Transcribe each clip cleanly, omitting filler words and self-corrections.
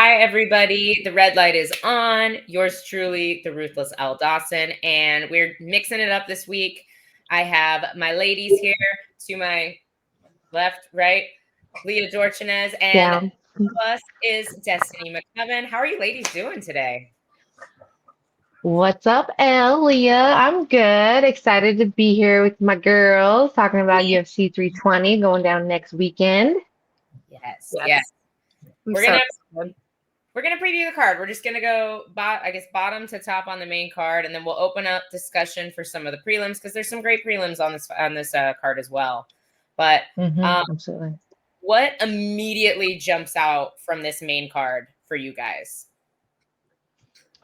Hi, everybody. The red light is on. Yours truly, the ruthless Elle Dawson, and we're mixing it up this week. I have my ladies here to my left, right, Leah Dorchinez, and Yeah. plus is Destiny McCubbin. How are you ladies doing today? What's up, Elle? Leah? I'm good. Excited to be here with my girls talking about UFC 320 going down next weekend. Yes, yes. Yes. I'm We're so gonna excited. we're gonna preview the card. We're just gonna go, bottom to top on the main card, and then we'll open up discussion for some of the prelims because there's some great prelims on this card as well. But Absolutely. what immediately jumps out from this main card for you guys?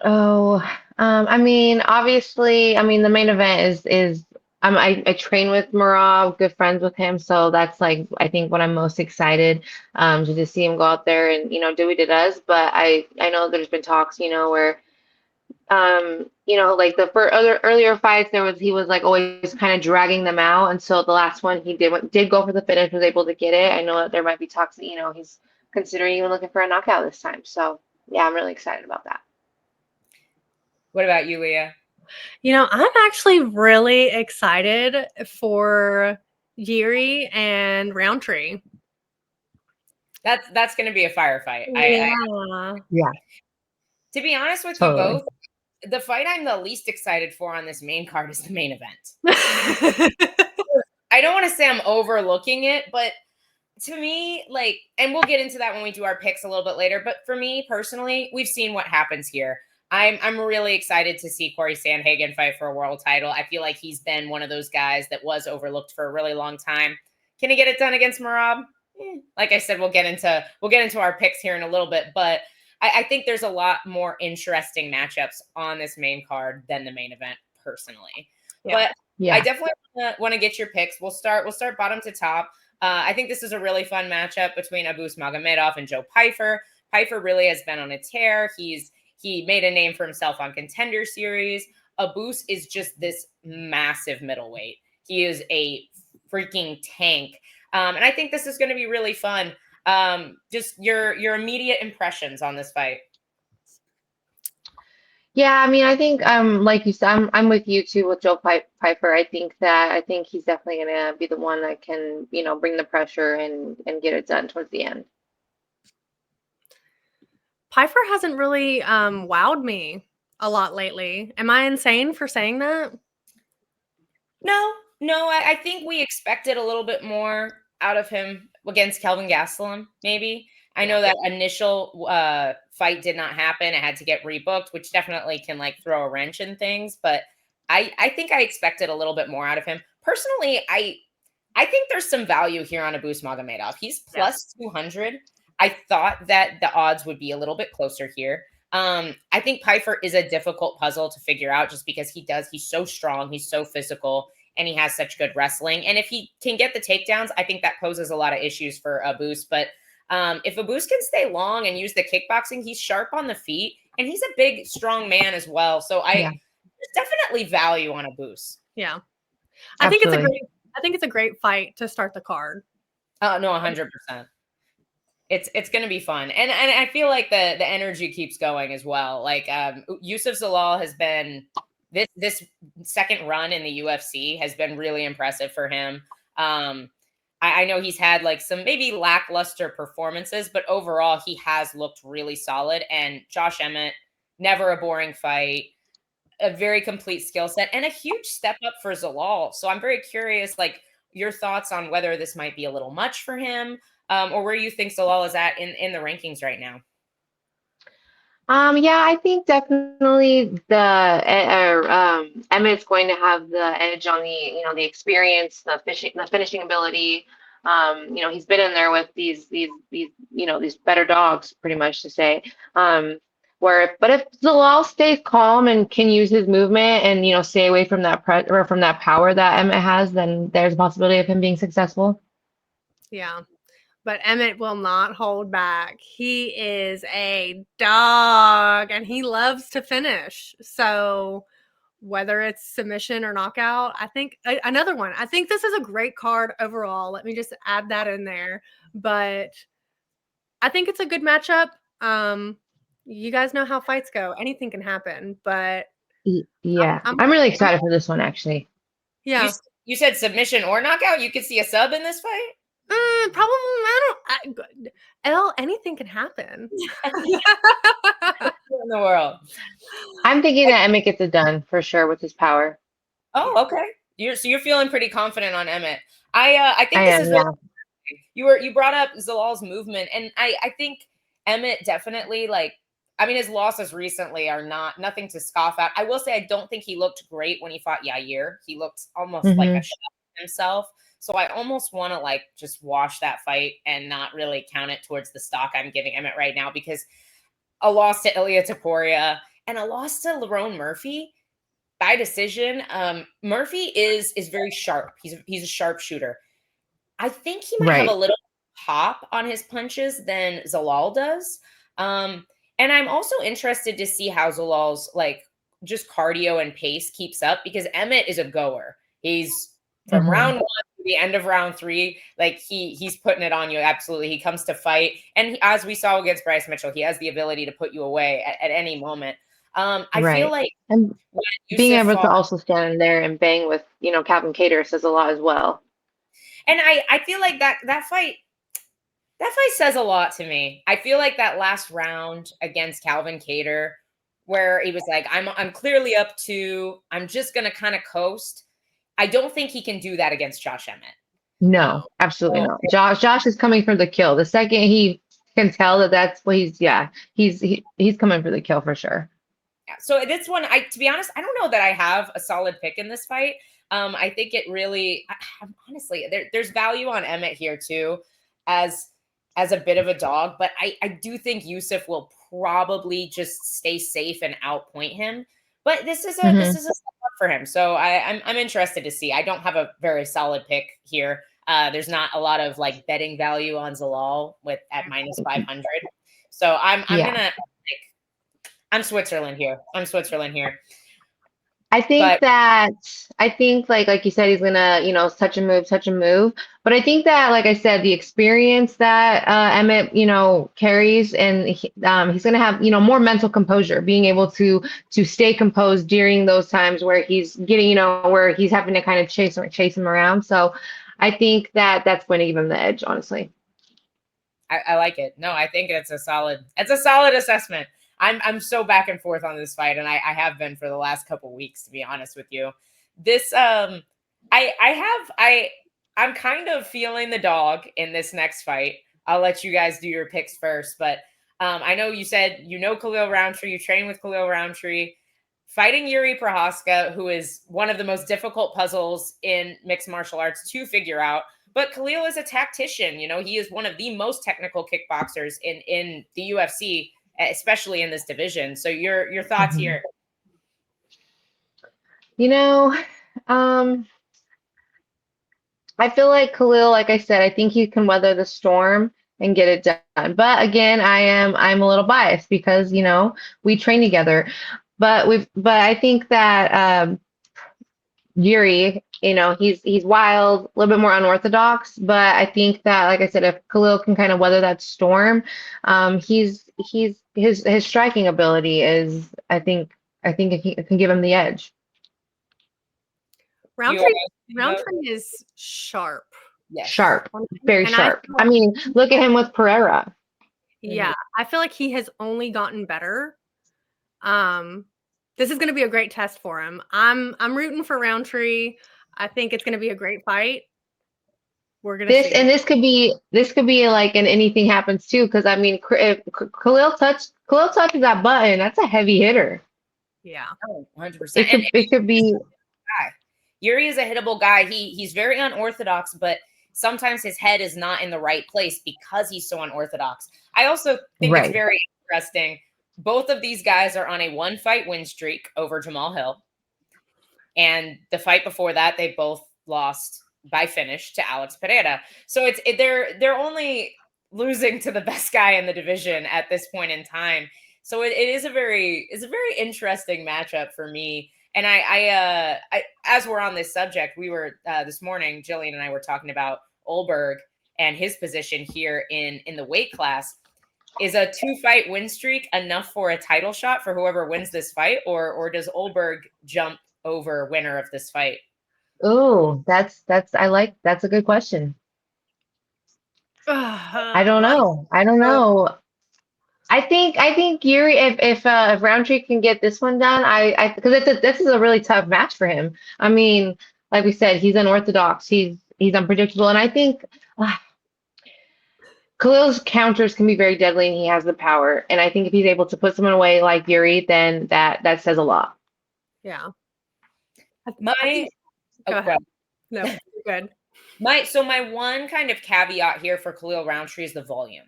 Oh, obviously, the main event is I train with Murad, good friends with him, so that's like I think what I'm most excited to just see him go out there and do what he does. But I know there's been talks, where like the other earlier fights, he was like always kind of dragging them out, and so the last one he did go for the finish, was able to get it. I know that there might be talks that he's considering even looking for a knockout this time. So yeah, I'm really excited about that. What about you, Leah? I'm actually really excited for Yuri and Roundtree. That's going to be a firefight. Yeah. To be honest with Totally. you both, the fight I'm the least excited for on this main card is the main event. I don't want to say I'm overlooking it, but to me, and we'll get into that when we do our picks a little bit later. But for me personally, we've seen what happens here. I'm really excited to see Corey Sandhagen fight for a world title. I feel like he's been one of those guys that was overlooked for a really long time. Can he get it done against Merab? Like I said, we'll get into our picks here in a little bit, but I think there's a lot more interesting matchups on this main card than the main event, personally. Yeah. But I definitely want to get your picks. We'll start bottom to top. I think this is a really fun matchup between Abus Magomedov and Joe Pyfer. Pyfer really has been on a tear. He made a name for himself on Contender Series. Abus is just this massive middleweight. He is a freaking tank. And I think this is going to be really fun. Just your immediate impressions on this fight. Yeah, I think like you said, I'm with you too with Joe Pyfer. I think he's definitely gonna be the one that can, bring the pressure and get it done towards the end. Pyfer hasn't really wowed me a lot lately. Am I insane for saying that? No, I think we expected a little bit more out of him against Kelvin Gastelum, maybe. I know that initial fight did not happen. It had to get rebooked, which definitely can throw a wrench in things. But I think I expected a little bit more out of him. Personally, I think there's some value here on Abus Magomedov. He's plus 200. I thought that the odds would be a little bit closer here. I think Pyfer is a difficult puzzle to figure out just because he's so strong, he's so physical, and he has such good wrestling. And if he can get the takedowns, I think that poses a lot of issues for Abus. But if Abus can stay long and use the kickboxing, he's sharp on the feet, and he's a big, strong man as well. So there's definitely value on Abus. Yeah. I think it's a great fight to start the card. Oh, no, 100%. It's going to be fun. And I feel like the energy keeps going as well. Like Yusuf Zalal has been this second run in the UFC has been really impressive for him. I know he's had some maybe lackluster performances, but overall he has looked really solid. And Josh Emmett, never a boring fight, a very complete skill set, and a huge step up for Zalal. So I'm very curious, your thoughts on whether this might be a little much for him, or where you think Zalal is at in the rankings right now. Yeah, I think definitely Emmett's going to have the edge on the experience, the finishing ability. He's been in there with these better dogs, pretty much to say. But if Zalal stays calm and can use his movement and stay away from that from that power that Emmett has, then there's a possibility of him being successful. Yeah. But Emmett will not hold back. He is a dog and he loves to finish. So whether it's submission or knockout, I think another one. I think this is a great card overall. Let me just add that in there. But I think it's a good matchup. You guys know how fights go. Anything can happen, but Yeah, I'm I'm really excited for this one, actually. yeah. You said submission or knockout. You could see a sub in this fight. Probably Elle, anything can happen. In the world. I'm thinking that Emmett gets it done for sure with his power. Oh, okay. You're feeling pretty confident on Emmett. I think I this am, is yeah. you brought up Zalal's movement, and I think Emmett definitely, like, I mean, his losses recently are nothing to scoff at. I will say I don't think he looked great when he fought Yair. He looked almost like a shell of himself. So I almost want to like just wash that fight and not really count it towards the stock I'm giving Emmett right now, because a loss to Ilia Topuria and a loss to Lerone Murphy by decision. Murphy is very sharp. He's a sharpshooter. I think he might have a little pop on his punches than Zalal does. And I'm also interested to see how Zalal's like just cardio and pace keeps up, because Emmett is a goer. He's from round 1 to the end of round 3, like he's putting it on you. Absolutely. He comes to fight. And as we saw against Bryce Mitchell, he has the ability to put you away at any moment. I feel like and being able to also stand there and bang with, Calvin Kattar says a lot as well. And I feel like that fight says a lot to me. I feel like that last round against Calvin Kattar, where he was like, I'm clearly up 2, I'm just gonna kind of coast. I don't think he can do that against Josh Emmett. No, absolutely not. Josh is coming for the kill. The second he can tell that's what he's coming for the kill for sure. Yeah. So this one, to be honest, I don't know that I have a solid pick in this fight. I think it really, honestly, there's value on Emmett here too, as a bit of a dog, but I do think Yusuf will probably just stay safe and outpoint him. But this is a step up for him, so I'm interested to see. I don't have a very solid pick here. There's not a lot of like betting value on Zalal at minus 500, so I'm gonna. I'm Switzerland here. I think like you said, he's gonna, touch and move. But I think that, like I said, the experience that Emmett, carries, and he's gonna have, more mental composure, being able to stay composed during those times where he's getting, where he's having to kind of chase him around. So I think that that's going to give him the edge, honestly. I like it. No, I think it's a solid assessment. I'm so back and forth on this fight, and I have been for the last couple weeks, to be honest with you. This I'm kind of feeling the dog in this next fight. I'll let you guys do your picks first, but I know you said Khalil Roundtree, you train with Khalil Roundtree, fighting Yuri Prochazka, who is one of the most difficult puzzles in mixed martial arts to figure out. But Khalil is a tactician. He is one of the most technical kickboxers in the UFC, especially in this division. So your thoughts here? I feel like Khalil, like I said, I think he can weather the storm and get it done. But again, I'm a little biased because, we train together. But I think that Yuri, he's wild, a little bit more unorthodox. But I think that, like I said, if Khalil can kind of weather that storm, his striking ability is, I think it can give him the edge. Roundtree is sharp. Yes. Sharp, very sharp. I mean, look at him with Pereira. Yeah, I feel like he has only gotten better. This is going to be a great test for him. I'm rooting for Roundtree. I think it's going to be a great fight. We're going to see. And this could be like an anything happens too, because I mean, if Khalil touches that button, that's a heavy hitter. Yeah, 100%. It could be. Yuri is a hittable guy. He's very unorthodox, but sometimes his head is not in the right place because he's so unorthodox. I also think it's very interesting. Both of these guys are on a 1-fight win streak over Jamal Hill. And the fight before that, they both lost by finish to Alex Pereira. So they're only losing to the best guy in the division at this point in time. So it is a very interesting matchup for me. And I as we're on this subject, we were this morning, Jillian and I were talking about Olberg and his position here in the weight class. is a 2-fight win streak enough for a title shot for whoever wins this fight, or does Olberg jump over winner of this fight? Oh, that's a good question. I don't know. I don't know. I think Yuri, if Roundtree can get this one done, because this is a really tough match for him. I mean, like we said, he's unorthodox. He's unpredictable, and I think Khalil's counters can be very deadly, and he has the power. And I think if he's able to put someone away like Yuri, then that says a lot. Yeah. My Go ahead. No, good. My one kind of caveat here for Khalil Roundtree is the volume.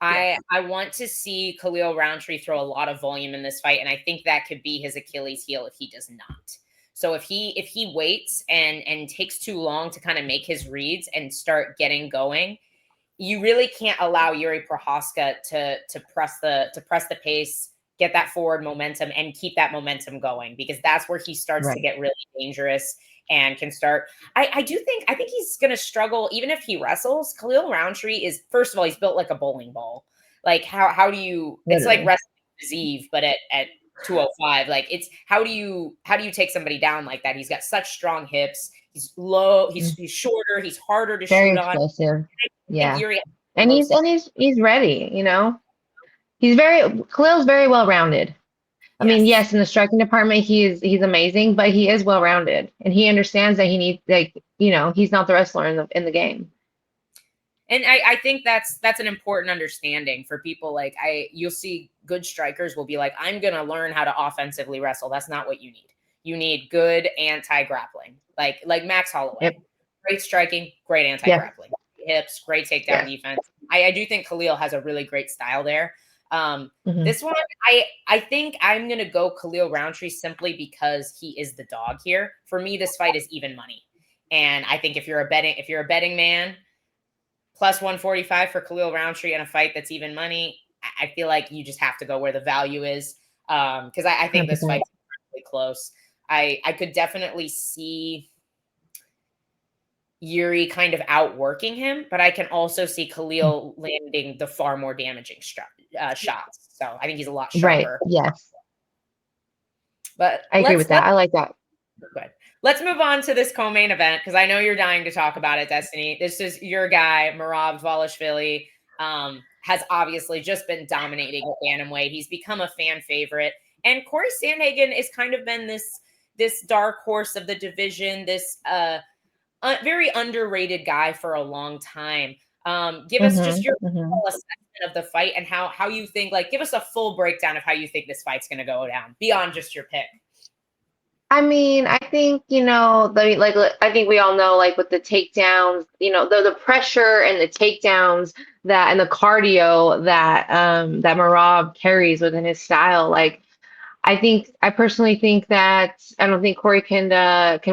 I want to see Khalil Roundtree throw a lot of volume in this fight, and I think that could be his Achilles heel if he does not. So if he waits and takes too long to kind of make his reads and start getting going, you really can't allow Yuri Prochazka to press the pace, get that forward momentum, and keep that momentum going, because that's where he starts to get really dangerous and can start. I think he's going to struggle even if he wrestles. Khalil Roundtree is, first of all, he's built like a bowling ball. Like how do you? It's like wrestling Ziv, but at 205. Like it's how do you take somebody down like that? He's got such strong hips. He's low. He's shorter. He's harder to Very shoot on. explosive. Yeah, Yuri, and he's ready. You know, Khalil's very well rounded. I mean, yes, in the striking department, he's amazing, but he is well rounded, and he understands that he needs, he's not the wrestler in the game. And I think that's an important understanding for people. Like you'll see good strikers will be like, I'm gonna learn how to offensively wrestle. That's not what you need. You need good anti-grappling, like Max Holloway. Yep. Great striking, great anti-grappling, hips, great takedown defense. I do think Khalil has a really great style there. This one, I think I'm going to go Khalil Roundtree simply because he is the dog here. For me, this fight is even money. And I think if you're a betting man, plus 145 for Khalil Roundtree in a fight that's even money, I feel like you just have to go where the value is. Because I think 100%. This fight is really close. I could definitely see Yuri kind of outworking him, but I can also see Khalil landing the far more damaging shots. So I think he's a lot sharper. Right. Yes. But I agree with that. I like that. Good. Let's move on to this co-main event, because I know you're dying to talk about it, Destiny. This is your guy, Pereira Dvalishvili. Has obviously just been dominating at bantamweight. He's become a fan favorite. And Corey Sandhagen has kind of been this dark horse of the division, this very underrated guy for a long time. Give us just your full assessment of the fight and how you think, give us a full breakdown of how you think this fight's going to go down beyond just your pick. I mean, I think, I think we all know, with the takedowns, the pressure and the takedowns and the cardio that Merab carries within his style. I personally think that I don't think Corey can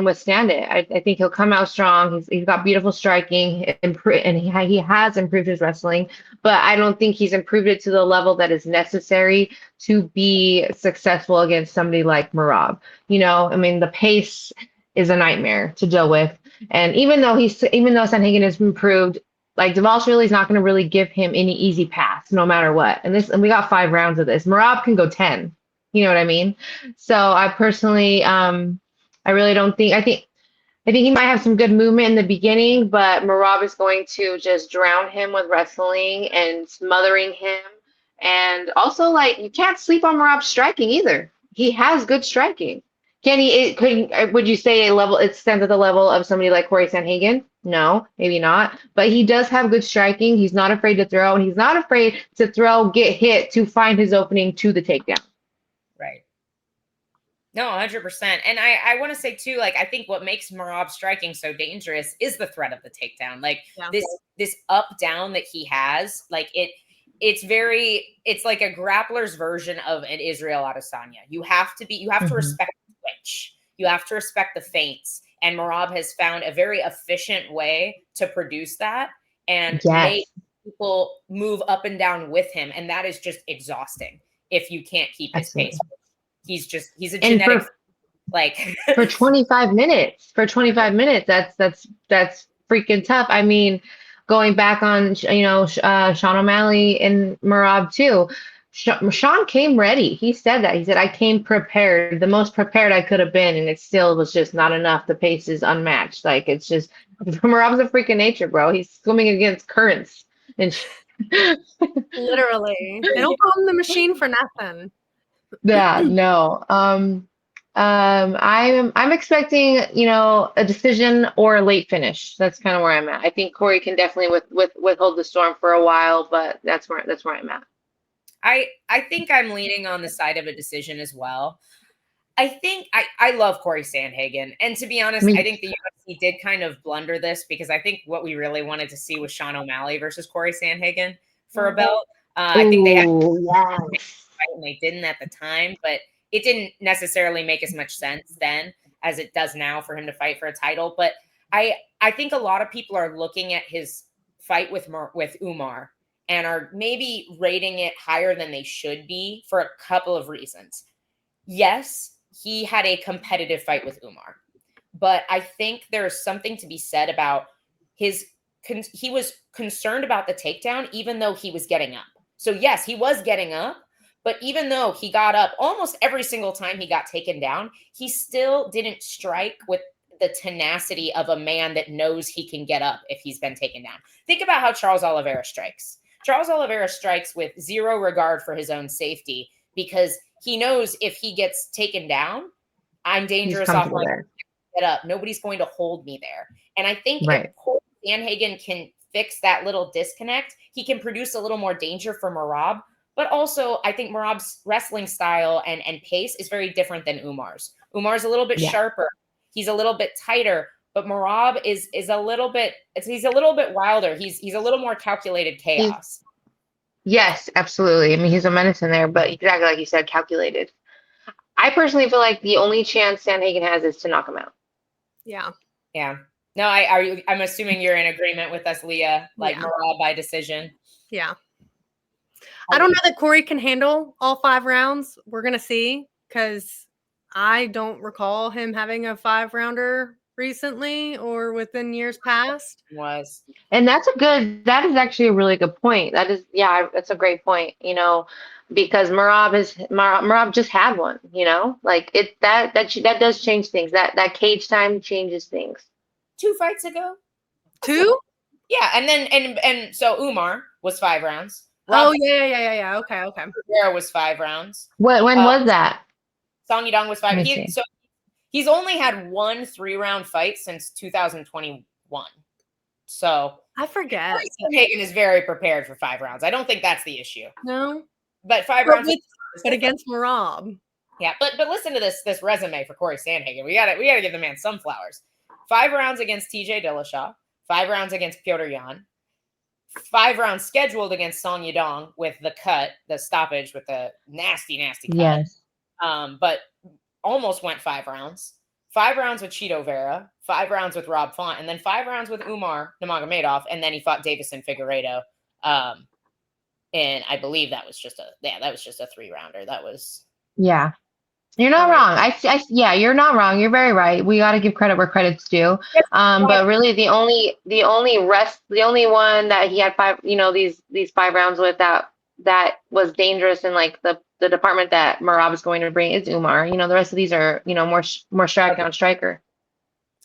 withstand it. I think he'll come out strong. He's got beautiful striking, and he has improved his wrestling, but I don't think he's improved it to the level that is necessary to be successful against somebody like Merab. I mean, the pace is a nightmare to deal with, and even though Sandhagen has improved, Dvalishvili is not going to really give him any easy pass, no matter what. And we got 5 rounds of this. Merab can go 10. You know what I mean? So I personally, I really don't think. I think he might have some good movement in the beginning, but Merab is going to just drown him with wrestling and smothering him. And also, you can't sleep on Merab's striking either. He has good striking. Would you say it stands at the level of somebody like Corey Sandhagen? No, maybe not. But he does have good striking. He's not afraid to throw, and he's not afraid to get hit to find his opening to the takedown. Right. No, 100%. And I want to say too, I think what makes Merab striking so dangerous is the threat of the takedown. This up down that he has, it's like a grappler's version of an Israel Adesanya. You have to respect the twitch. You have to respect the feints. And Merab has found a very efficient way to produce that and make people move up and down with him. And that is just exhausting if you can't keep his pace. He's a genetic, for 25 minutes, that's freaking tough. I mean, going back on, Sean O'Malley and Merab too. Sean came ready. He said that. He said, I came prepared, the most prepared I could have been, and it still was just not enough. The pace is unmatched. Like, it's just, Merab's a freak of nature, bro. He's swimming against currents. And Literally. They don't call him the machine for nothing. yeah, no. I'm expecting, a decision or a late finish. That's kind of where I'm at. I think Corey can definitely withhold the storm for a while, but that's where I'm at. I think I'm leaning on the side of a decision as well. I think I love Corey Sandhagen. And to be honest, I think the UFC did kind of blunder this because I think what we really wanted to see was Sean O'Malley versus Corey Sandhagen for a belt. I think they had and they didn't at the time, but it didn't necessarily make as much sense then as it does now for him to fight for a title. But I think a lot of people are looking at his fight with Umar and are maybe rating it higher than they should be for a couple of reasons. Yes, he had a competitive fight with Umar, but I think there's something to be said about he was concerned about the takedown, even though he was getting up. So yes, he was getting up, but even though he got up almost every single time he got taken down, he still didn't strike with the tenacity of a man that knows he can get up if he's been taken down. Think about how Charles Oliveira strikes. Charles Oliveira strikes with zero regard for his own safety because he knows if he gets taken down, I'm dangerous off my get up. Nobody's going to hold me there. And I think if Corey Sandhagen can fix that little disconnect, he can produce a little more danger for Merab. But also, I think Merab's wrestling style and pace is very different than Umar's. Umar's a little bit sharper. He's a little bit tighter. But Merab is a little bit wilder. He's a little more calculated chaos. Yes, absolutely. I mean, he's a menace in there, but exactly like you said, calculated. I personally feel like the only chance Sandhagen has is to knock him out. Yeah. Yeah. No, I'm assuming you're in agreement with us, Leah, like Merab by decision. Yeah. I don't know that Corey can handle all 5 rounds. We're going to see because I don't recall him having a 5-rounder recently or within years past. And that is actually a really good point. That's a great point, because Merab just had one, like that does change things. That cage time changes things. 2 fights ago. 2? Yeah. And then, and so Umar was 5 rounds. Yeah. Okay. Pereira was 5 rounds. When was that? Song Yadong was 5. He's only had 1 3-round fight since 2021. So I forget. Hagen is very prepared for 5 rounds. I don't think that's the issue. No, but 5 rounds. But against Merab. Yeah, but listen to this resume for Corey Sandhagen. We gotta give the man some flowers. 5 rounds against TJ Dillashaw. 5 rounds against Petr Yan. 5 rounds scheduled against Song Yadong with the stoppage with the nasty cut. Yes. But almost went 5 rounds. 5 rounds with Chito Vera, 5 rounds with Rob Font, and then 5 rounds with Umar Nurmagomedov, and then he fought Davison Figueiredo. And I believe that was just a 3-rounder. That was You're not wrong. You're not wrong. You're very right. We got to give credit where credit's due. But really, the only one that he had 5, these 5 rounds with that was dangerous in like the department that Merab is going to bring is Umar. The rest of these are more strikedown striker.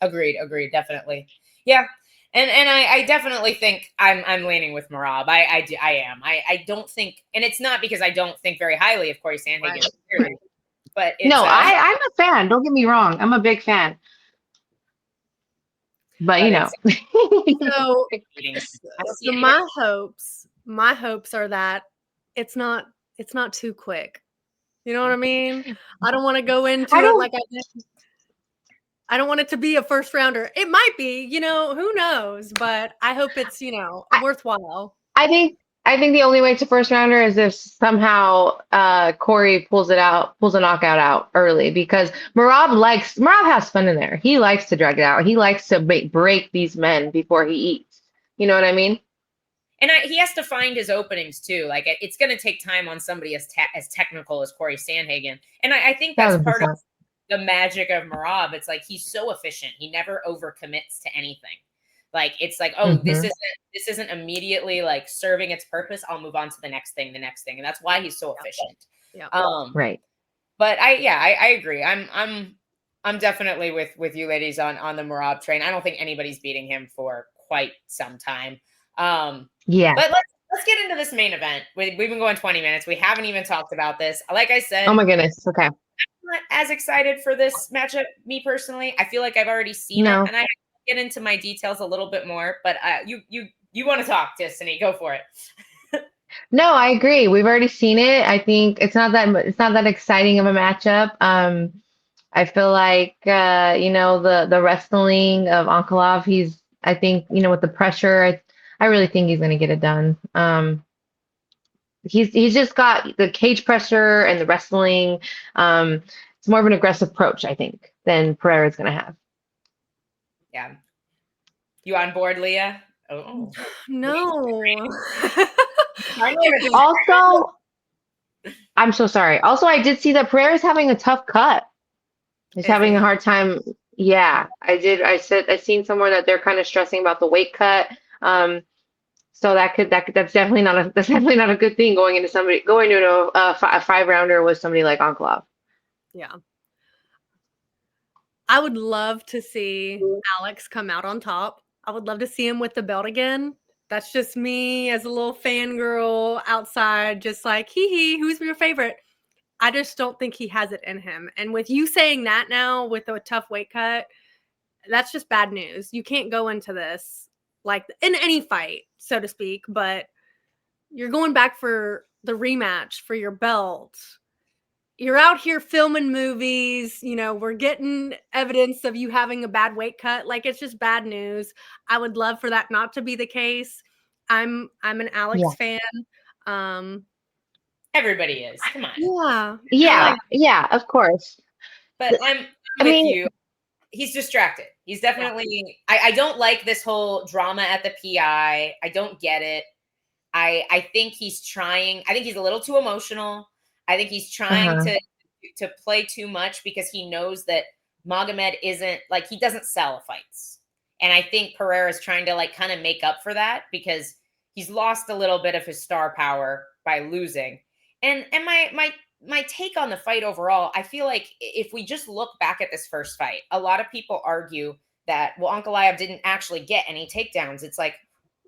Agreed. Definitely. Yeah. And I definitely think I'm leaning with Merab. I am. I don't think, and it's not because I don't think very highly of Corey Sandhagen. Right. But I'm a fan. Don't get me wrong. I'm a big fan. But so my hopes are that it's not too quick. You know what I mean? I don't want to go into it like I did. I don't want it to be a 1st rounder. It might be, who knows? But I hope it's, worthwhile. I think the only way to 1st rounder is if somehow Corey pulls a knockout out early, because Merab has fun in there. He likes to drag it out. He likes to break these men before he eats. You know what I mean? And he has to find his openings too. Like it's going to take time on somebody as technical as Corey Sandhagen. And I think that's 100%. Part of the magic of Merab. It's like he's so efficient. He never overcommits to anything. Like it's like, oh, this isn't immediately like serving its purpose. I'll move on to the next thing, and that's why he's so efficient. Yeah. Right. But I agree. I'm definitely with you ladies on the Merab train. I don't think anybody's beating him for quite some time. Yeah. But let's get into this main event. We've been going 20 minutes. We haven't even talked about this. Like I said, Oh my goodness. Okay. I'm not as excited for this matchup, me personally. I feel like I've already seen No. it, and I get into my details a little bit more. But you want to talk, Destiny? Go for it. No, I agree. We've already seen it. I think it's not that exciting of a matchup. I feel like the wrestling of Ankalaev, I think, with the pressure, I really think he's gonna get it done. He's just got the cage pressure and the wrestling. It's more of an aggressive approach, I think, than Pereira's gonna have. Yeah. You on board, Leah? Oh No. Also, I'm so sorry. Also, I did see that Pereira's having a tough cut. He's having a hard time. Yeah, I did. I seen somewhere that they're kind of stressing about the weight cut. So that's definitely not a good thing going into a 5-rounder with somebody like Ankalaev. Yeah. I would love to see Alex come out on top. I would love to see him with the belt again. That's just me as a little fangirl outside, just like, hee, who's your favorite? I just don't think he has it in him. And with you saying that now with a tough weight cut, that's just bad news. You can't go into this like in any fight, so to speak, but you're going back for the rematch for your belt. You're out here filming movies, we're getting evidence of you having a bad weight cut. Like, it's just bad news. I would love for that not to be the case. I'm an Alex fan. Everybody is. Come on. Yeah, of course. But I'm with you. He's distracted. He's definitely. I don't like this whole drama at the PI. I don't get it. I think he's trying. I think he's a little too emotional. I think he's trying to play too much because he knows that Magomed isn't like, he doesn't sell fights. And I think Pereira is trying to like kind of make up for that because he's lost a little bit of his star power by losing. And my take on the fight overall, I feel like if we just look back at this first fight, a lot of people argue that, well, Ankalaev didn't actually get any takedowns. It's like,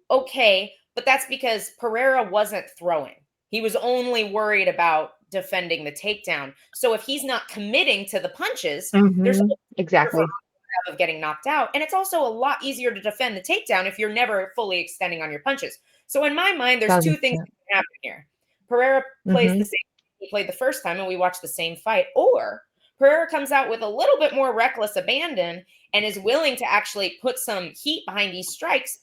okay, but that's because Pereira wasn't throwing. He was only worried about defending the takedown. So if he's not committing to the punches, there's exactly of getting knocked out. And it's also a lot easier to defend the takedown if you're never fully extending on your punches. So in my mind, there's two things that can happen here. Pereira plays the same he played the first time and we watched the same fight, or Pereira comes out with a little bit more reckless abandon and is willing to actually put some heat behind these strikes.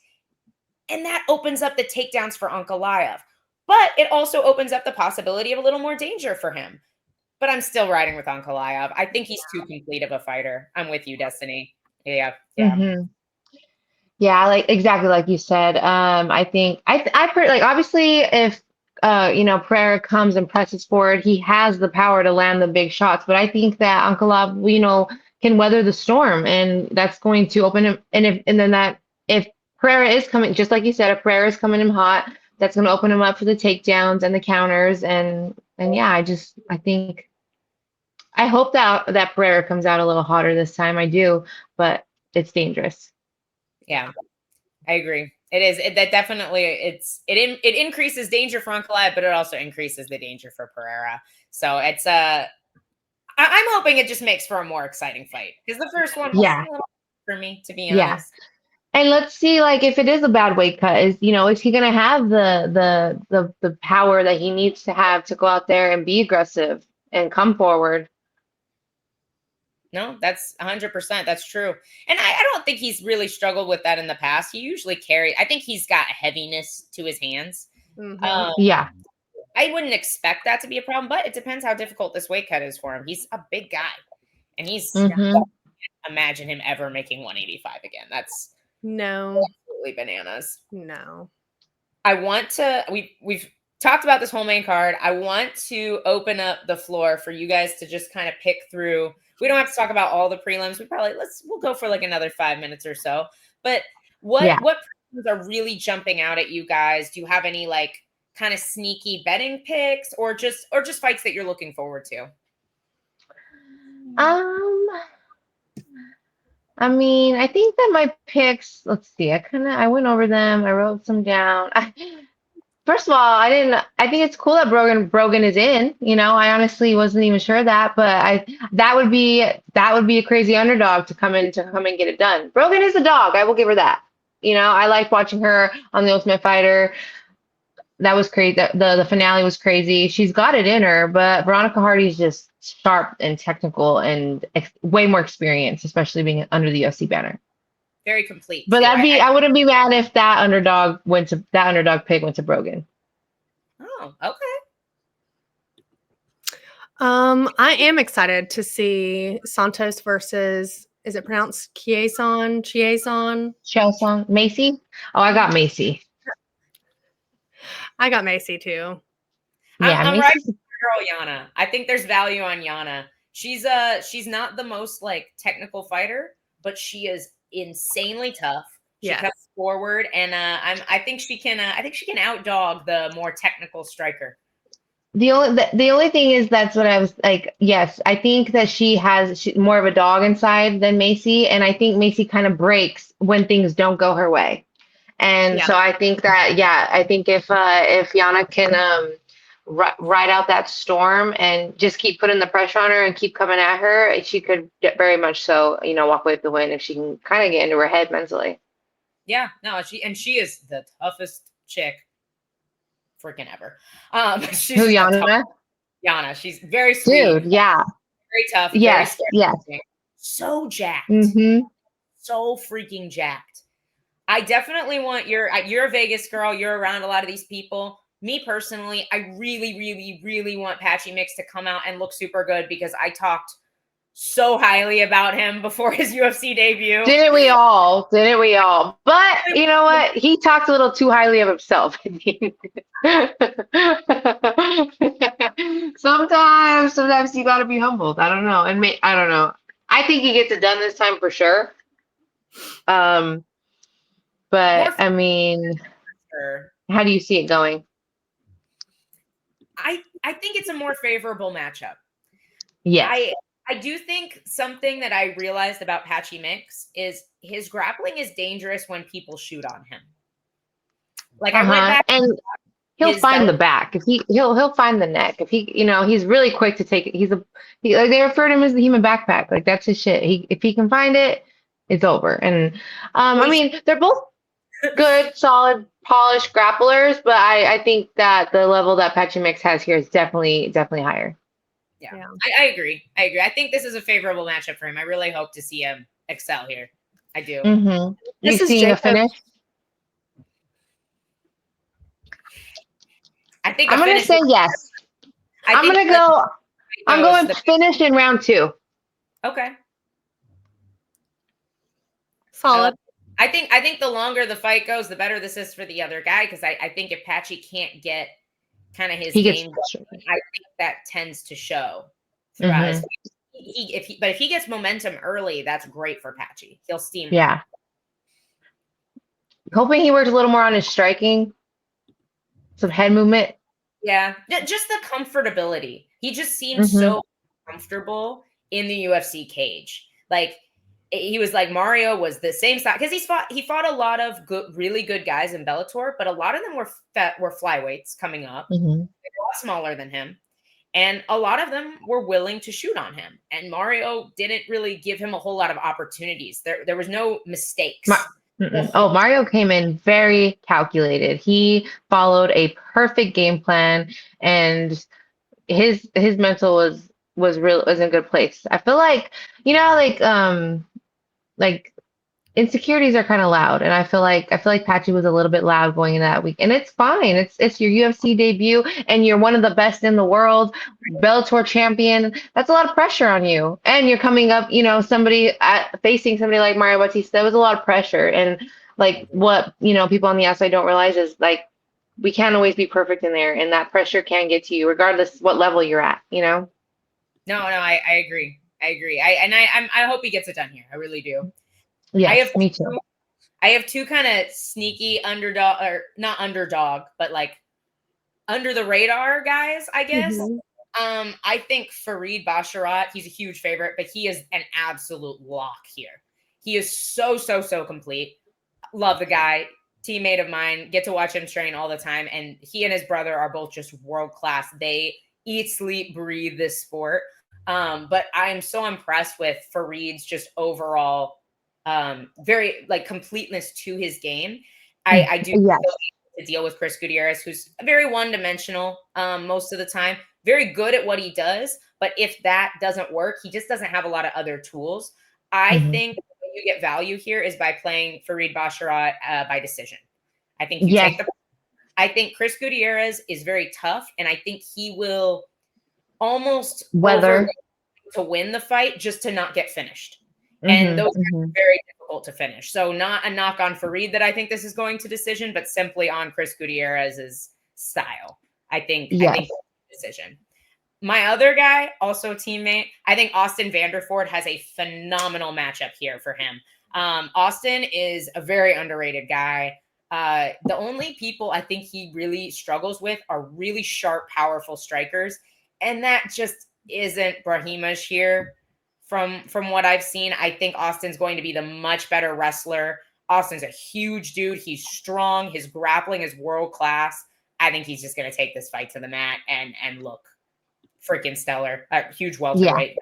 And that opens up the takedowns for Ankalaev. But it also opens up the possibility of a little more danger for him. But I'm still riding with Ankalaev. I think he's too complete of a fighter. I'm with you, Destiny. Yeah. Yeah, like exactly like you said. I think like obviously if Pereira comes and presses forward, he has the power to land the big shots. But I think that Ankalaev, can weather the storm, and that's going to open him. And if Pereira is coming, just like you said, if Pereira is coming in hot, that's going to open him up for the takedowns and the counters. And yeah, I hope that Pereira comes out a little hotter this time. I do, but it's dangerous. Yeah, I agree. It is. That definitely it increases danger for Ankalaev, but it also increases the danger for Pereira. So it's I'm hoping it just makes for a more exciting fight because the first one was a little for me, to be honest. And let's see, like, if it is a bad weight cut, is he going to have the power that he needs to have to go out there and be aggressive and come forward? No, that's 100%. That's true. And I don't think he's really struggled with that in the past. He usually I think he's got a heaviness to his hands. I wouldn't expect that to be a problem, but it depends how difficult this weight cut is for him. He's a big guy, and imagine him ever making 185 again. That's absolutely bananas. No. I want to, we've talked about this whole main card. I want to open up the floor for you guys to just kind of pick through. We don't have to talk about all the prelims. We'll go for like another 5 minutes or so. But What prelims are really jumping out at you guys? Do you have any like kind of sneaky betting picks, or just fights that you're looking forward to? I mean, I think that my picks, let's see, I went over them, I wrote some down. First of all, I think it's cool that Brogan is in, I honestly wasn't even sure of that, but that would be a crazy underdog to come and get it done. Brogan is a dog, I will give her that. I liked watching her on The Ultimate Fighter. That was crazy. The finale was crazy. She's got it in her, but Veronica Hardy's just sharp and technical and way more experienced, especially being under the UFC banner. Very complete. But I wouldn't be mad if that underdog pick went to Brogan. Oh, okay. I am excited to see Santos versus, is it pronounced Chiasson? Macy? Oh, I got Macy. I got Macy too. Yeah, I'm right with girl Yana. I think there's value on Yana. She's not the most like technical fighter, but she is insanely tough. She comes forward, and I think she can outdog the more technical striker. The only thing is, that's what I was like. Yes, I think that she's more of a dog inside than Macy, and I think Macy kind of breaks when things don't go her way. And so I think that, I think if Yana can ride out that storm and just keep putting the pressure on her and keep coming at her, she could very much so, walk away with the win if she can kind of get into her head mentally. Yeah, no, she is the toughest chick freaking ever. She's Who, Yana? Yana, she's very sweet. Dude, yeah. Very tough. Yes, very so jacked. Mm-hmm. So freaking jacked. I definitely want you're a Vegas girl. You're around a lot of these people. Me personally, I really, really, really want Patchy Mix to come out and look super good, because I talked so highly about him before his UFC debut. Didn't we all? But you know what? He talked a little too highly of himself. Sometimes you got to be humbled. I don't know. I don't know. I think he gets it done this time for sure. But I mean, how do you see it going? I think it's a more favorable matchup. Yes. I do think something that I realized about Patchy Mix is his grappling is dangerous when people shoot on him. Like I went back, and he'll find the back. If he'll find the neck. If he's really quick to take it. Like they refer to him as the human backpack. Like that's his shit. If he can find it, it's over. And I mean, they're both good, solid, polished grapplers, but I think that the level that Patchy Mix has here is definitely higher. Yeah. I agree. I think this is a favorable matchup for him. I really hope to see him excel here. I do. Mm-hmm. You seeing a finish? I think I'm going to say yes. I'm going to finish in round 2. Okay. Solid. I think the longer the fight goes, the better this is for the other guy, because I think if Patchy can't get kind of his game, I think that tends to show throughout his fight. If he gets momentum early, that's great for Patchy. He'll steam. Yeah. Hoping he works a little more on his striking, some head movement. Yeah, just the comfortability. He just seems so comfortable in the UFC cage. Like he was like Mario was the same size, because he fought a lot of really good guys in Bellator, but a lot of them were flyweights coming up. They were a lot smaller than him, and a lot of them were willing to shoot on him. And Mario didn't really give him a whole lot of opportunities. There was no mistakes. Mario came in very calculated. He followed a perfect game plan, and his mental was in a good place. I feel like like insecurities are kind of loud, and I feel like Patchy was a little bit loud going into that week, and it's fine. It's your UFC debut, and you're one of the best in the world, Bellator champion. That's a lot of pressure on you, and you're coming up, facing somebody like Mario Bautista. That was a lot of pressure, and like what people on the outside don't realize is like we can't always be perfect in there, and that pressure can get to you regardless what level you're at. No, I agree. I hope he gets it done here. I really do. Yeah, me too. I have two kind of sneaky underdog, or not underdog, but like under the radar guys, I guess. I think Farid Basharat, he's a huge favorite, but he is an absolute lock here. He is so complete. Love the guy. Teammate of mine. Get to watch him train all the time. And he and his brother are both just world class. They eat, sleep, breathe this sport. But I'm so impressed with Farid's just overall very like completeness to his game. I do to deal with Chris Gutierrez, who's very one-dimensional most of the time. Very good at what he does, but if that doesn't work, he just doesn't have a lot of other tools. I think the way you get value here is by playing Farid Basharat by decision. I think you take the. I think Chris Gutierrez is very tough, and I think he will almost weather to win the fight just to not get finished. And those are very difficult to finish. So not a knock on Farid that I think this is going to decision, but simply on Chris Gutierrez's style. I think decision. My other guy, also a teammate, I think Austin Vanderford has a phenomenal matchup here for him. Austin is a very underrated guy. The only people I think he really struggles with are really sharp, powerful strikers. And that just isn't Brahimaj here. From what I've seen, I think Austin's going to be the much better wrestler. Austin's a huge dude. He's strong. His grappling is world class. I think he's just going to take this fight to the mat and look freaking stellar. Huge welterweight.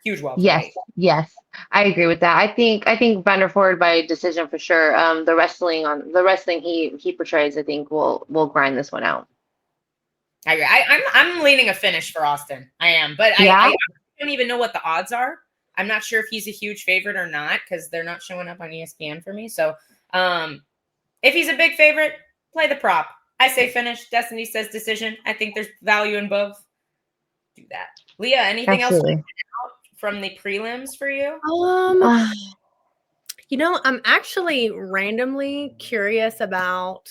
Huge welterweight. Yes, I agree with that. I think Vanderford by decision for sure. The wrestling he portrays, I think will grind this one out. I agree. I'm leaning a finish for Austin. I am, but I don't even know what the odds are. I'm not sure if he's a huge favorite or not because they're not showing up on ESPN for me. So if he's a big favorite, play the prop. I say finish. Destiny says decision. I think there's value in both. Do that. Leah, anything else from the prelims for you? You know, I'm actually randomly curious about.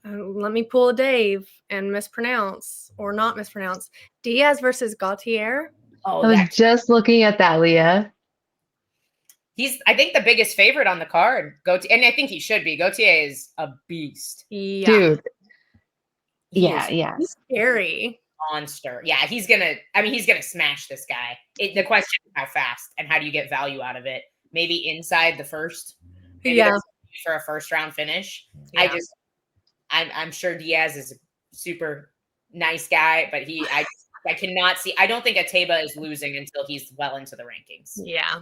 Let me pull a Dave and mispronounce or not mispronounce. Diaz versus Gautier. I was just looking at that, Leah. He's, I think, the biggest favorite on the card. Gautier, and I think he should be. Gautier is a beast. Yeah. Dude. He's scary. Monster. Yeah, he's gonna smash this guy. The question is how fast and how do you get value out of it? Maybe inside the first. Maybe for a first round finish. Yeah. I'm sure Diaz is a super nice guy, but I cannot see. I don't think Ateba is losing until he's well into the rankings. Yeah.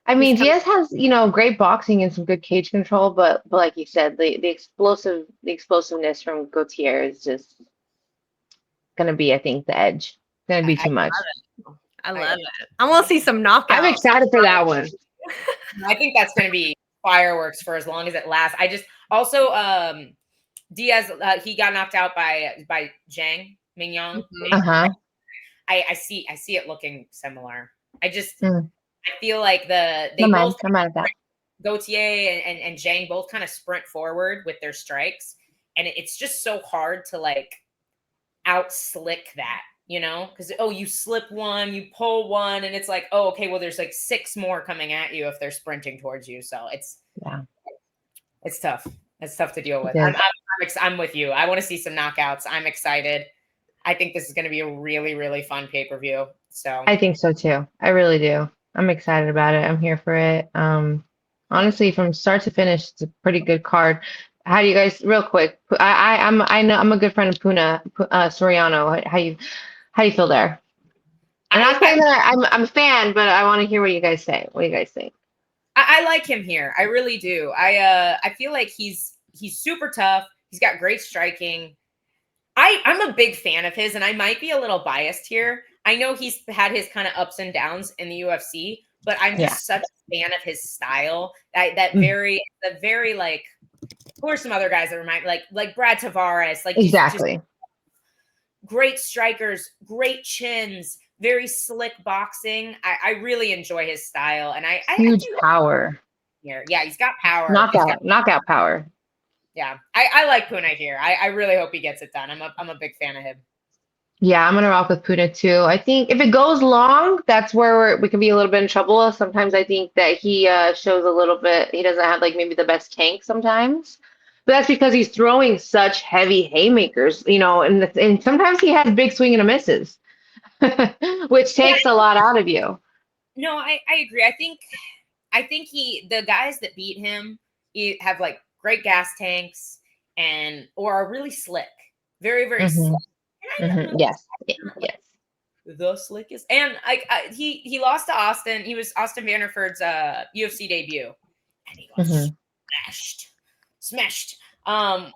I mean, Diaz has, great boxing and some good cage control, but like you said, the explosiveness from Gautier is just gonna be, I think, the edge. It's gonna be too much. I love it. I want to see some knockouts. I'm excited for that one. I think that's gonna be fireworks for as long as it lasts. I just also Diaz he got knocked out by Zhang Mingyang. I see it looking similar. I feel like Gautier and Zhang both kind of sprint forward with their strikes, and it's just so hard to like out slick that, because you slip one, you pull one, and it's like, oh, okay, well there's like 6 more coming at you if they're sprinting towards you, so it's tough. It's tough to deal with. Yeah. I'm with you. I want to see some knockouts. I'm excited. I think this is going to be a really, really fun pay-per-view. So I think so too. I really do. I'm excited about it. I'm here for it. Honestly, from start to finish, it's a pretty good card. How do you guys, real quick? I know I'm a good friend of Puna Soriano. How you feel there? I'm not saying that I'm a fan, but I want to hear what you guys say. What do you guys think? I like him here. I really do. I feel like he's super tough. He's got great striking. I'm a big fan of his, and I might be a little biased here. I know he's had his kind of ups and downs in the UFC, but I'm just such a fan of his style. That very like, who are some other guys that remind like Brad Tavares, like exactly. Great strikers, great chins, very slick boxing. I really enjoy his style, and huge power. Here, yeah, he's got power. Knockout power. Yeah, I like Puna here. I really hope he gets it done. I'm a big fan of him. Yeah, I'm gonna rock with Puna too. I think if it goes long, that's where we can be a little bit in trouble. Sometimes I think that he shows a little bit. He doesn't have like maybe the best tank sometimes, but that's because he's throwing such heavy haymakers, and sometimes he has big swing and a misses, which takes a lot out of you. No, I agree. I think the guys that beat him have like great gas tanks or are really slick, very very slick. Yes, yes. The slickest, and he lost to Austin. He was Austin Vanderford's UFC debut, and he got smashed.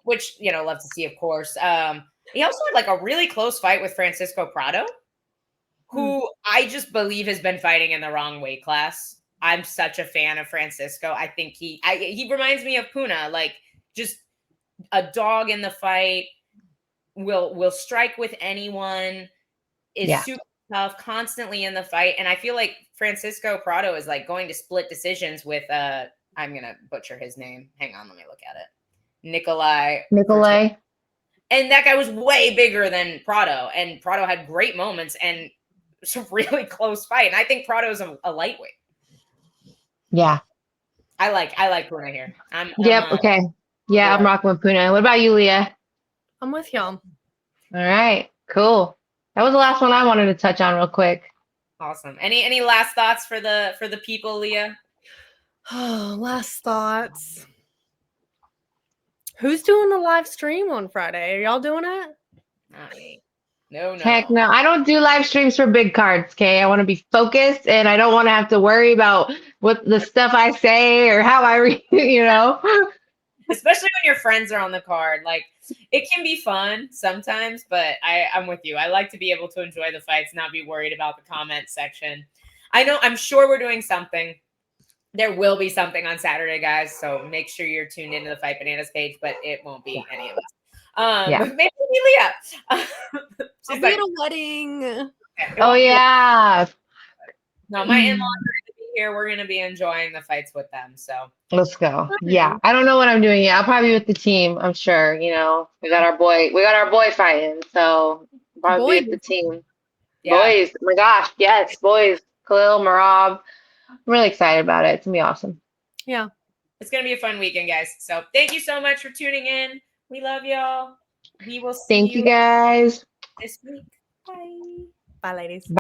Which love to see, of course. He also had like a really close fight with Francisco Prado, who I just believe has been fighting in the wrong weight class. I'm such a fan of Francisco. I think he reminds me of Puna, like just a dog in the fight, will strike with anyone, is super tough, constantly in the fight. And I feel like Francisco Prado is like going to split decisions with I'm gonna butcher his name. Hang on, let me look at it. Nikolai. And that guy was way bigger than Prado, and Prado had great moments, and it's a really close fight. And I think Prado's a lightweight. Yeah. I like Puna here. Okay. Yeah, I'm rocking with Puna. What about you, Leah? I'm with y'all. All right. Cool. That was the last one I wanted to touch on real quick. Awesome. Any last thoughts for the people, Leah? Oh, last thoughts. Who's doing the live stream on Friday? Are y'all doing it? Not me. No. Heck no. I don't do live streams for big cards, okay? I want to be focused, and I don't want to have to worry about what the stuff I say or how I read, Especially when your friends are on the card. Like, it can be fun sometimes, but I'm with you. I like to be able to enjoy the fights, not be worried about the comment section. I'm sure we're doing something. There will be something on Saturday, guys, so make sure you're tuned into the Fight Bananas page, but it won't be any of us. Maybe Leah. I'll be at a wedding. Oh yeah. No, my in-laws are going to be here. We're going to be enjoying the fights with them. So let's go. Yeah, I don't know what I'm doing yet. I'll probably be with the team. I'm sure. We got our boy fighting, so probably be with the team. Yeah. Boys, oh my gosh, yes, boys. Khalil, Marab. I'm really excited about it. It's gonna be awesome. Yeah, it's gonna be a fun weekend, guys. So thank you so much for tuning in. We love y'all. We will see you guys this week. Bye. Bye, ladies.